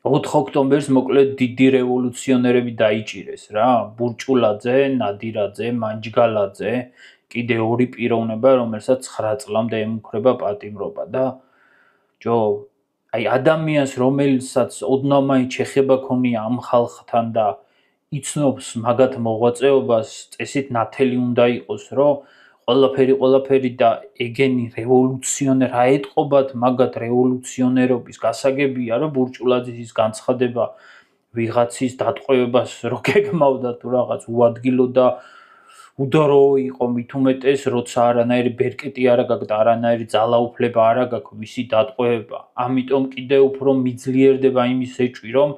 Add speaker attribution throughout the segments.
Speaker 1: 4 ოქტომბერს მოკლედ დიდი რევოლუციონერები დაიჭირეს რა, ბურჭულაძე, ნადირაძე, მანჯგალაძე, კიდე ორი პიროვნება, რომელსაც 9 წლამდე ემუქრება პატიმრობა და ჯო აი ადამიანს, რომელსაც ოდნავ შეხება ქონია ამ ხალხთან და იცნობს მაგათ მოღვაწეობას, წესით ნათელი უნდა იყოს, რომ ყველაფერი და ეგენი რევოლუციონერ აეტყობათ მაგათ რევოლუციონერობის გასაგებია, რომ ბურჭულაძის განცხადება ვიღაცის დატყვევებას რო გეგმავდა თუ რაღაც უადგილო და უდარო იყო, მით უმეტეს, როცა არანაირი ბერკეტი არ გაქვს და არანაირი ძალაუფლება არ გაქვს მისი დატყვევება. ამიტომ კიდევ უფრო მიძლიერდება იმის ეჭვი, რომ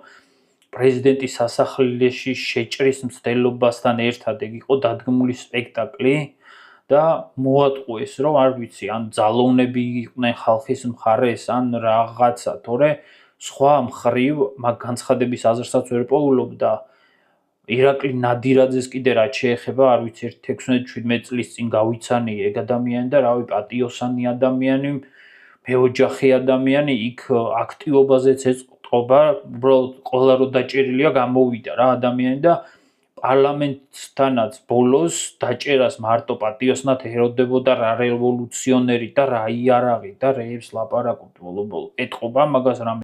Speaker 1: პრეზიდენტის სასახლეში შეჭრის მცდელობასთან ერთად ეგ იყო დადგმული სპექტაკლი და მოატყუეს, რომ არ ვიცი, ან ძალოვნები იყვნენ ხალხის მხარეს, ან რაღაცა, თორე სხვა მხრივ მაგ განცხადების აზრსაც ვერ პოულობ და ირაკლი ნადირაძეს კიდე რაც შეეხება, არ ვიცი, 16-17 წლის წინ გავიცანი ეგ ადამიანი და რავი, პატიოსანი ადამიანი, მეოჯახე ადამიანი, იქ აქტივობაზეც ეწყობა, უბრალოდ ყველა რო დაჭერილია გამოვიდა რა ადამიანი და პარლამენტთანაც ბოლოს დაჭერას მარტო პატიოსნად ეროდებოდა რა რევოლუციონერი და რა იარაღი და რეებს ლაპარაკობ ბოლო-ბოლო. ეტყობა მაგას რამე